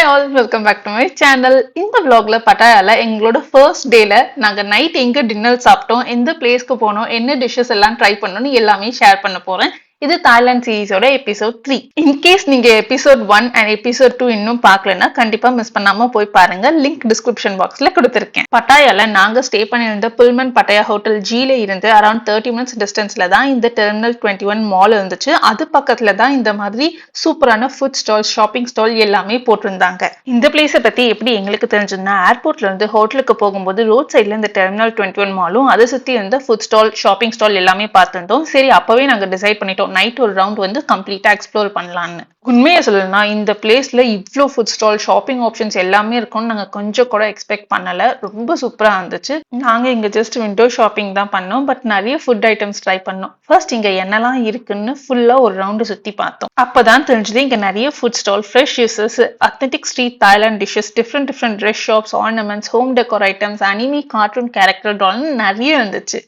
Hi all, welcome back to my channel. இந்த vlogல பட்டாயால எங்களோட ஃபர்ஸ்ட் டேல நாங்க நைட் எங்க டின்னர் சாப்பிட்டோம், எந்த பிளேஸ்க்கு போனோம், என்ன டிஷ்ஷஸ் எல்லாம் ட்ரை பண்ணோம்னு எல்லாமே ஷேர் பண்ண போறேன். இது தாய்லாந்து சீரீஸோட எபிசோட் 3. இன்கேஸ் நீங்க எபிசோட் 1 அண்ட் எபிசோட் 2 இன்னும் பார்க்கலன்னா கண்டிப்பா மிஸ் பண்ணாம போய் பாருங்க. லிங்க் டிஸ்கிரிப்ஷன் பாக்ஸ்ல கொடுத்திருக்கேன். பட்டாயால நாங்க ஸ்டே பண்ணியிருந்த புல்மன் பட்டாயா ஹோட்டல் ஜில இருந்து அரௌண்ட் 30 மினிட்ஸ் டிஸ்டன்ஸ்ல தான் இந்த டெர்மினல் 21 மால் இருந்துச்சு. அது பக்கத்துல தான் இந்த மாதிரி சூப்பரான ஃபுட் ஸ்டால், ஷாப்பிங் ஸ்டால் எல்லாமே போட்டிருந்தாங்க. இந்த பிளேஸை பத்தி எப்படி எங்களுக்கு தெரிஞ்சதுன்னா, ஏர்போர்ட்ல இருந்து ஹோட்டலுக்கு போகும்போது ரோட் சைட்ல இந்த டெர்மினல் 21 மாலும் அதை சுத்தி இருந்த ஃபுட் ஸ்டால், ஷாப்பிங் ஸ்டால் எல்லாமே பார்த்திருந்தோம். சரி, அப்பவே நாங்க டிசைட் பண்ணிட்டோம் நைட் ஒரு ரவுண்ட் வந்து கம்ப்ளீட்டா எக்ஸ்ப்ளோர் பண்ணலாம்னு. உண்மையை சொல்லணும்னா இந்த பிளேஸ்ல இவ்வளோ ஃபுட் ஸ்டால், ஷாப்பிங் ஆப்ஷன்ஸ் எல்லாமே இருக்கும்னு நாங்க கொஞ்சம் கூட எக்ஸ்பெக்ட் பண்ணல. ரொம்ப சூப்பரா இருந்துச்சு. நாங்க இங்க ஜஸ்ட் விண்டோ ஷாப்பிங் தான் பண்ணோம், பட் நிறைய ஃபுட் ஐட்டம்ஸ் ட்ரை பண்ணோம். ஃபர்ஸ்ட் இங்க என்னெல்லாம் இருக்குன்னு ஃபுல்லா ஒரு ரவுண்டு சுத்தி பார்த்தோம். அப்பதான் தெரிஞ்சது இங்க நிறைய food stall, fresh juices, authentic street Thailand dishes, different dress shops, ornaments, home decor items, anime, cartoon character டால்னு நிறைய இருந்துச்சு.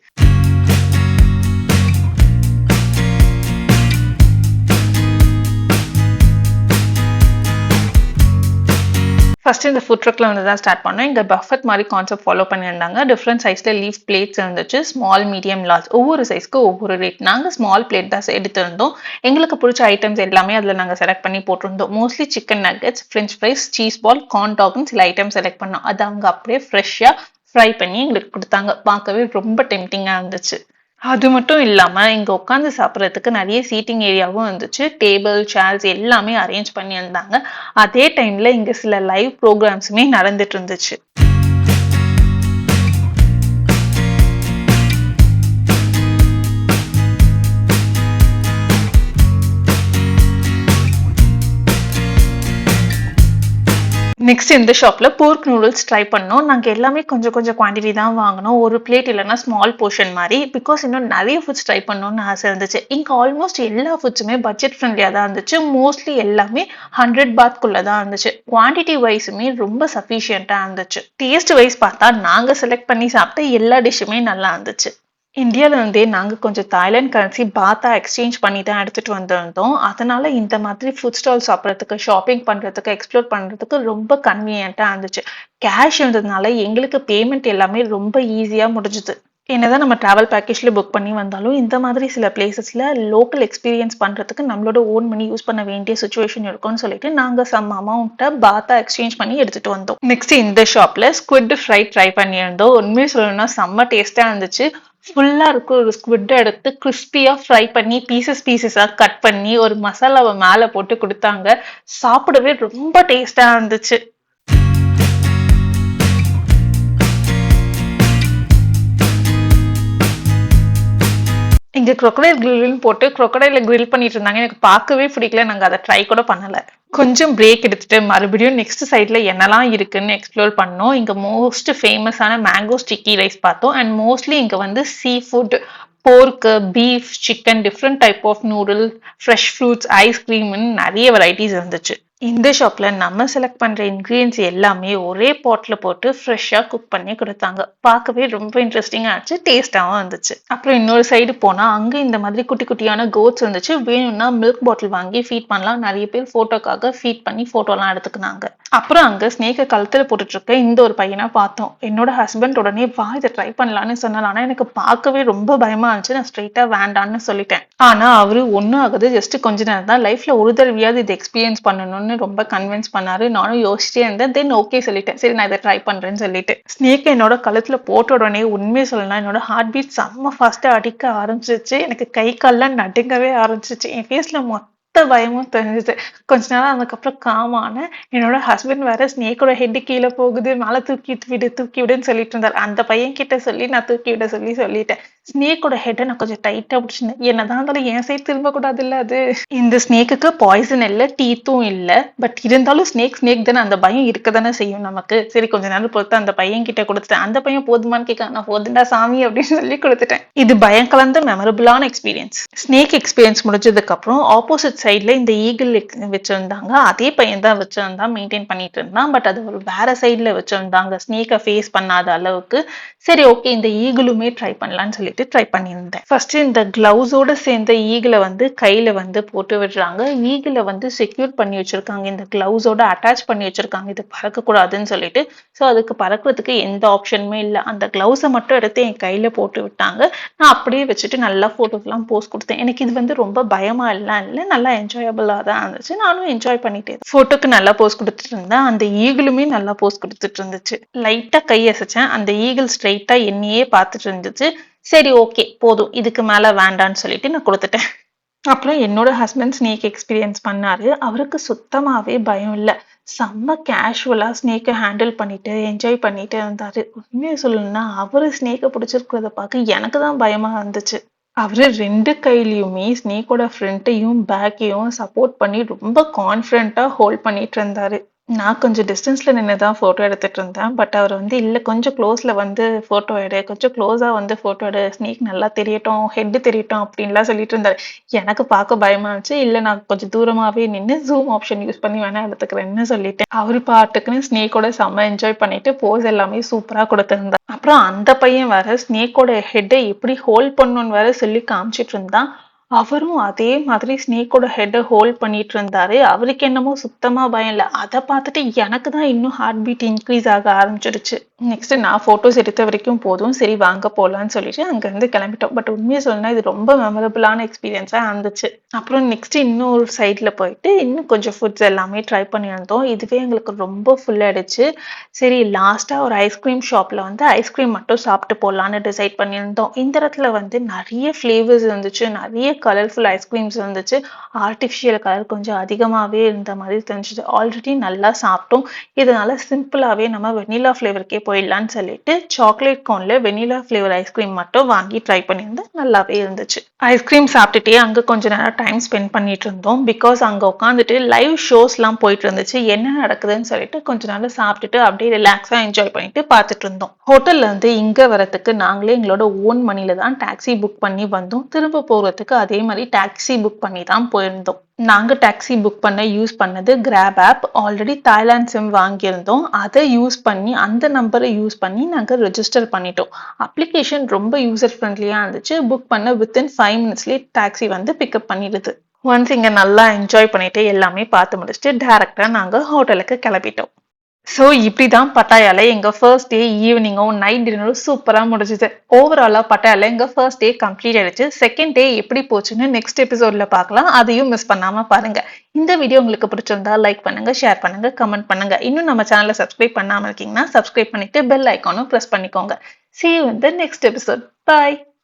ஃபர்ஸ்ட் இந்த ஃபுட் ட்ரக்ல வந்து தான் ஸ்டார்ட் பண்ணோம். இங்க பஃபட் மாதிரி கான்செப்ட் ஃபாலோ பண்ணியிருந்தாங்க. டிஃப்ரெண்ட் சைஸ்ல லீஃப் பிளேட்ஸ் இருந்துச்சு. ஸ்மால், மீடியம், லார்ஜ், ஒவ்வொரு சைஸ்க்கு ஒவ்வொரு ரேட். நாங்க ஸ்மால் பிளேட் தான் எடுத்திருந்தோம். எங்களுக்கு பிடிச்ச ஐட்டம்ஸ் எல்லாமே அதுல நாங்க செலக்ட் பண்ணி போட்டிருந்தோம். Mostly chicken nuggets, french fries, cheese ball, corn டாக்னு சில ஐட்டம் செலக்ட் பண்ணோம். அது அவங்க அப்படியே ஃப்ரெஷ்ஷா ஃப்ரை பண்ணி எங்களுக்கு கொடுத்தாங்க. பார்க்கவே ரொம்ப டெம்டிங்கா இருந்துச்சு. அது மட்டும் இல்லாம இங்க உட்காந்து சாப்பிட்றதுக்கு நிறைய சீட்டிங் ஏரியாவும் இருந்துச்சு. டேபிள், சேர்ஸ் எல்லாமே அரேஞ்ச் பண்ணி இருந்தாங்க. அதே டைம்ல இங்க சில லைவ் ப்ரோக்ராம்ஸுமே நடந்துட்டு இருந்துச்சு. நெக்ஸ்ட் இந்த ஷாப்ல போர்க் நூடுல்ஸ் ட்ரை பண்ணோம். நாங்க எல்லாமே கொஞ்சம் குவான்டிட்டி தான் வாங்கினோம். ஒரு பிளேட் இல்லைன்னா ஸ்மால் போர்ஷன் மாதிரி. பிகாஸ் இன்னும் நிறைய ஃபுட்ஸ் ட்ரை பண்ணணும்னு ஆசை இருந்துச்சு. இங்க ஆல்மோஸ்ட் எல்லா ஃபுட்ஸுமே பட்ஜெட் ஃப்ரெண்ட்லியா தான் இருந்துச்சு. மோஸ்ட்லி எல்லாமே 100 பாத்குள்ள தான் இருந்துச்சு. குவான்டிட்டி வைஸுமே ரொம்ப சஃபிஷியண்டா இருந்துச்சு. டேஸ்ட் வைஸ் பார்த்தா நாங்க செலக்ட் பண்ணி சாப்பிட்ட எல்லா டிஷ்ஷுமே நல்லா இருந்துச்சு. இந்தியால இருந்தே நாங்க கொஞ்சம் தாய்லாந்து கரன்சி பாத்தா எக்ஸ்சேஞ்ச் பண்ணி தான் எடுத்துட்டு வந்திருந்தோம். அதனால இந்த மாதிரி ஃபுட் ஸ்டால் சாப்பிட்றதுக்கு, ஷாப்பிங் பண்றதுக்கு, எக்ஸ்ப்ளோர் பண்றதுக்கு ரொம்ப கன்வீனியன்ட்டா இருந்துச்சு. கேஷ் இருந்ததுனால எங்களுக்கு பேமெண்ட் எல்லாமே ரொம்ப ஈஸியா முடிஞ்சுது. என்னதான் நம்ம டிராவல் பேக்கேஜ்ல புக் பண்ணி வந்தாலும் இந்த மாதிரி சில பிளேசஸ்ல லோக்கல் எக்ஸ்பீரியன்ஸ் பண்றதுக்கு நம்மளோட ஓன் மணி யூஸ் பண்ண வேண்டிய சுச்சுவேஷன் இருக்கும்னு சொல்லிட்டு நாங்க சம் அமௌண்ட்டை பாத்தா எக்ஸ்சேஞ்ச் பண்ணி எடுத்துட்டு வந்தோம். நெக்ஸ்ட் இந்த ஷாப்ல ஸ்குவிட் ஃப்ரை ட்ரை பண்ணியிருந்தோம். உண்மையை சொல்லணும்னா செம்ம டேஸ்டா இருந்துச்சு. ஃபுல்லா இருக்கும் ஒரு ஸ்குவிட்டை எடுத்து கிறிஸ்பியா ஃப்ரை பண்ணி பீசஸா கட் பண்ணி ஒரு மசாலாவை மேல போட்டு கொடுத்தாங்க. சாப்பிடவே ரொம்ப டேஸ்டா இருந்துச்சு. இங்க crocodile கிரில்னு போட்டு crocodile கிரில் பண்ணிட்டு இருந்தாங்க. எனக்கு பார்க்கவே பிடிக்கல. நாங்க அதை ட்ரை கூட பண்ணல. கொஞ்சம் பிரேக் எடுத்துட்டு மறுபடியும் நெக்ஸ்ட் சைட்ல என்னெல்லாம் இருக்குன்னு எக்ஸ்ப்ளோர் பண்ணோம். இங்க மோஸ்ட் ஃபேமஸான மேங்கோ ஸ்டிக்கி ரைஸ் பார்த்தோம். அண்ட் மோஸ்ட்லி இங்க வந்து sea food, pork, beef, chicken, different type of noodle, fresh fruits, ஐஸ்கிரீம்னு நிறைய வெரைட்டிஸ் இருந்துச்சு. இந்த ஷாப்ல நம்ம செலக்ட் பண்ற இன்கிரீடியன்ஸ் எல்லாமே ஒரே பாட்ல போட்டு ஃப்ரெஷ்ஷா குக் பண்ணி கொடுத்தாங்க. பார்க்கவே ரொம்ப இன்ட்ரெஸ்டிங்கா இருந்துச்சு, டேஸ்டாவும் இருந்துச்சு. அப்புறம் இன்னொரு சைடு போனா அங்க இந்த மாதிரி குட்டியான கோட்ஸ் இருந்துச்சு. வேணும்னா மில்க் பாட்டில் வாங்கி ஃபீட் பண்ணலாம். நிறைய பேர் போட்டோக்காக ஃபீட் பண்ணி போட்டோலாம் எடுத்துக்கினாங்க. அப்புறம் அங்க ஸ்னேக்கை கழுத்துல போட்டுட்டு இருக்க இந்த ஒரு பையனை பார்த்தோம். என்னோட ஹஸ்பண்ட் உடனே வா இதை ட்ரை பண்ணலான்னு சொன்னாலும், ஆனா எனக்கு பார்க்கவே ரொம்ப பயமா இருந்துச்சு. நான் ஸ்ட்ரெயிட்டா வேண்டான்னு சொல்லிட்டேன். ஆனா அவரு ஒன்னும் ஆகுது, ஜஸ்ட் கொஞ்ச நேரம் தான், லைஃப்ல ஒரு தடவையாவது இதை எக்ஸ்பீரியன்ஸ் பண்ணணும்னு ரொம்ப கன்வின்ஸ் பண்ணாரு. நானும் யோசிச்சிட்டே இருந்தேன். தென் ஓகே சொல்லிட்டேன். சரி நான் இதை ட்ரை பண்றேன்னு சொல்லிட்டு ஸ்னேக் என்னோட கழுத்துல போட்ட உடனே உண்மையை சொல்லலாம் என்னோட ஹார்ட் பீட் செம்ம ஃபாஸ்டா அடிக்க ஆரம்பிச்சிருச்சு. எனக்கு கை கால்லாம் நடுங்கவே ஆரம்பிச்சிச்சு. என் ஃபேஸ்ல பயமும் தெரிஞ்சுது. கொஞ்ச நேரம் அதுக்கப்புறம் காமான என்னோட ஹஸ்பண்ட் வேற ஸ்னேக்கோட ஹெட் கீழே போகுது, மேல தூக்கி விடுன்னு சொல்லிட்டு இருந்தார். அந்த பையன் கிட்ட சொல்லி நான் தூக்கி விட சொல்லிட்டேன். ஸ்னேக்கோட ஹெட்டை நான் கொஞ்சம் டைட்டா பிடிச்சிருந்தேன். என்னதான் இருந்தாலும் என் சைட் திரும்ப கூடாது இல்ல. அது இந்த ஸ்னேக்குக்கு பாய்சன் இல்ல, டீத்தும் இல்ல. பட் இருந்தாலும் ஸ்னேக் தானே, அந்த பயம் இருக்க தானே செய்யும் நமக்கு. சரி கொஞ்ச நேரம் பொறுத்து அந்த பையன் கிட்ட கொடுத்துட்டேன். அந்த பையன் போதுமான்னு கேட்க, நான் போதுண்டா சாமி அப்படின்னு சொல்லி கொடுத்துட்டேன். இது பயம் கலந்த மெமரபிளான எக்ஸ்பீரியன்ஸ். ஸ்னேக் எக்ஸ்பீரியன்ஸ் முடிஞ்சதுக்கு அப்புறம் ஆப்போசிட் சைட்ல இந்த ஈகிள் வச்சிருந்தாங்க. அதே பையன் தான் வச்சிருந்தான், மெயின்டைன் பண்ணிட்டு இருந்தான். பட் அது ஒரு வேற சைட்ல வச்சிருந்தாங்க, ஸ்னேக்கை ஃபேஸ் பண்ணாத அளவுக்கு. சரி ஓகே, இந்த ஈகிளுமே ட்ரை பண்ணலாம்னு சொல்லிட்டு ட்ரை பண்ணியிருந்தேன். ஃபர்ஸ்ட் இந்த கிளவுஸோட சேர்ந்த ஈகிளை வந்து கையில வந்து போட்டு விடுறாங்க. ஈகிளை வந்து செக்யூர் பண்ணி வச்சிருக்காங்க, இந்த கிளவுஸோட அட்டாச் பண்ணி வச்சிருக்காங்க, இது பறக்கக்கூடாதுன்னு சொல்லிட்டு. ஸோ அதுக்கு பறக்கிறதுக்கு எந்த ஆப்ஷனுமே இல்லை. அந்த கிளவுஸை மட்டும் எடுத்து என் கையில போட்டு விட்டாங்க. நான் அப்படியே வச்சுட்டு நல்லா போட்டோஸ்லாம் போஸ்ட் கொடுத்தேன். எனக்கு இது வந்து ரொம்ப பயமா எல்லாம் இல்லை, நல்லா என்ஜாயபிளா தான் இருந்துச்சு. நானும் என்ஜாய் பண்ணிட்டேன். போட்டோக்கு நல்லா போஸ்ட் கொடுத்துட்டு இருந்தேன். அந்த ஈகிளுமே நல்லா போஸ்ட் கொடுத்துட்டு இருந்துச்சு. லைட்டா கை அசைச்சேன், அந்த ஈகிள் ஸ்ட்ரைட்டா என்னையே பார்த்துட்டு இருந்துச்சு. சரி ஓகே போதும், இதுக்கு மேல வேண்டான்னு சொல்லிட்டு நான் கொடுத்துட்டேன். அப்புறம் என்னோட ஹஸ்பண்ட் ஸ்னேக் எக்ஸ்பீரியன்ஸ் பண்ணாரு. அவருக்கு சுத்தமாவே பயம் இல்லை, செம்ம கேஷுவலா ஸ்னேக்கை ஹேண்டில் பண்ணிட்டு என்ஜாய் பண்ணிட்டு இருந்தாரு. உண்மையை சொல்லணும்னா அவரு ஸ்னேக்கை பிடிச்சிருக்கிறத பார்க்க எனக்கு தான் பயமா இருந்துச்சு. அவரு 2 கையிலயுமே ஸ்னேக்கோட ஃப்ரண்ட்டையும் பேக்கையும் சப்போர்ட் பண்ணி ரொம்ப கான்ஃபிடென்ட்டா ஹோல்ட் பண்ணிட்டு இருந்தாரு. நான் கொஞ்சம் டிஸ்டன்ஸ்ல நின்று தான் போட்டோ எடுத்துட்டு இருந்தேன். பட் அவர் வந்து இல்லை, கொஞ்சம் க்ளோஸ்ல வந்து போட்டோ எடு, கொஞ்சம் க்ளோஸா வந்து போட்டோ எடு, ஸ்னேக் நல்லா தெரியட்டும், ஹெட் தெரியட்டும் அப்படின்லாம் சொல்லிட்டு இருந்தாரு. எனக்கு பார்க்க பயமா இருந்துச்சு. இல்லை, நான் கொஞ்சம் தூரமாவே நின்று ஜூம் ஆப்ஷன் யூஸ் பண்ணி வேணா எடுத்துக்கிறேன்னு சொல்லிட்டேன். அவரு பாட்டுக்குன்னு ஸ்னேக்கோட செம்ம என்ஜாய் பண்ணிட்டு போஸ் எல்லாமே சூப்பரா கொடுத்திருந்தார். அப்புறம் அந்த பையன் வேற ஸ்னேக்கோட ஹெட்டை எப்படி ஹோல்ட் பண்ணணும்னு வேற சொல்லி காமிச்சிட்டு இருந்தான். அவரும் அதே மாதிரி ஸ்னேக்கோட ஹெட்டை ஹோல்ட் பண்ணிட்டு இருந்தாரு. அவருக்கு என்னமோ சுத்தமா பயம் இல்லை. அதை பார்த்துட்டு எனக்கு தான் இன்னும் ஹார்ட் பீட் இன்க்ரீஸ் ஆக ஆரம்பிச்சிருச்சு. நெக்ஸ்ட் நான் போட்டோஸ் எடுத்த வரைக்கும் போதும், சரி வாங்க போலான்னு சொல்லிட்டு அங்கிருந்து கிளம்பிட்டோம். பட் உண்மையை சொல்லணும்னா இது ரொம்ப மெமரபிளான எக்ஸ்பீரியன்ஸா இருந்துச்சு. அப்புறம் நெக்ஸ்ட் இன்னொரு சைட்ல போயிட்டு இன்னும் கொஞ்சம் ஃபுட்ஸ் எல்லாமே ட்ரை பண்ணியிருந்தோம். இதுவே எங்களுக்கு ரொம்ப ஃபுல் ஆயிடுச்சு. சரி லாஸ்டா ஒரு ஐஸ்கிரீம் ஷாப்ல வந்து ஐஸ்கிரீம் மட்டும் சாப்பிட்டு போடலான்னு டிசைட் பண்ணியிருந்தோம். இந்த இடத்துல வந்து நிறைய ஃபிளேவர்ஸ் இருந்துச்சு, நிறைய கலர்ஃபுல் ஐஸ்கிரீம்ஸ் இருந்துச்சு. ஆர்டிஃபிஷியல் கலர் கொஞ்சம் அதிகமாகவே இருந்த மாதிரி தெரிஞ்சுது. ஆல்ரெடி நல்லா சாப்பிட்டோம், இதனால சிம்பிளாகவே நம்ம வெனிலா ஃப்ளேவருக்கே போயிடலான்னு சொல்லிட்டு சாக்லேட் கோன்ல வெனிலா ஃப்ளேவர் ஐஸ்கிரீம் மட்டும் வாங்கி ட்ரை பண்ணியிருந்தேன். நல்லாவே இருந்துச்சு. ஐஸ்கிரீம் சாப்பிட்டுட்டே அங்கே கொஞ்ச நேரம் டைம் ஸ்பெண்ட் பண்ணிட்டு இருந்தோம். பிகாஸ் அங்கே உட்காந்துட்டு லைவ் ஷோஸ்லாம் போயிட்டு இருந்துச்சு. என்ன நடக்குதுன்னு சொல்லிட்டு கொஞ்ச நேரம் சாப்பிட்டுட்டு அப்படியே ரிலாக்ஸாக என்ஜாய் பண்ணிட்டு பார்த்துட்டு இருந்தோம். ஹோட்டல்ல இருந்து இங்கே வரத்துக்கு நாங்களே எங்களோட ஓன் மணில தான் டாக்ஸி புக் பண்ணி வந்தோம். திரும்ப போகிறதுக்கு அதே மாதிரி டாக்ஸி புக் பண்ணி தான் போயிருந்தோம். நாங்க டாக்ஸி புக் பண்ண யூஸ் பண்ணது Grab app. Already Thailand SIM வாங்கியிருந்தோம், அதை யூஸ் பண்ணி அந்த நம்பரை யூஸ் பண்ணி நாங்க ரெஜிஸ்டர் பண்ணிட்டோம். அப்ளிகேஷன் ரொம்ப யூசர் ஃப்ரெண்ட்லியா இருந்துச்சு. புக் பண்ண வித்தின் 5 மினிட்ஸ்லேயே டாக்ஸி வந்து பிக்கப் பண்ணிடுது. ஒன்ஸ் இங்க நல்லா என்ஜாய் பண்ணிட்டு எல்லாமே பார்த்து முடிச்சுட்டு டைரக்டா நாங்க ஹோட்டலுக்கு கிளம்பிட்டோம். ஸோ இப்படிதான் பட்டாயால எங்க ஃபர்ஸ்ட் டே ஈவினிங்கும் நைட் டின்னரும் சூப்பரா முடிஞ்சுது. ஓவராலா பட்டாயால எங்க ஃபர்ஸ்ட் டே கம்ப்ளீட் ஆயிடுச்சு. செகண்ட் டே எப்படி போச்சுன்னு நெக்ஸ்ட் எபிசோட்ல பார்க்கலாம். அதையும் மிஸ் பண்ணாம பாருங்க. இந்த வீடியோ உங்களுக்கு பிடிச்சிருந்தா லைக் பண்ணுங்க, ஷேர் பண்ணுங்க, கமெண்ட் பண்ணுங்க. இன்னும் நம்ம சேனலை சப்ஸ்கிரைப் பண்ணாம இருக்கீங்கன்னா சப்ஸ்கிரைப் பண்ணிட்டு பெல் ஐக்கானும் பிரஸ் பண்ணிக்கோங்க. See you in the next episode. Bye.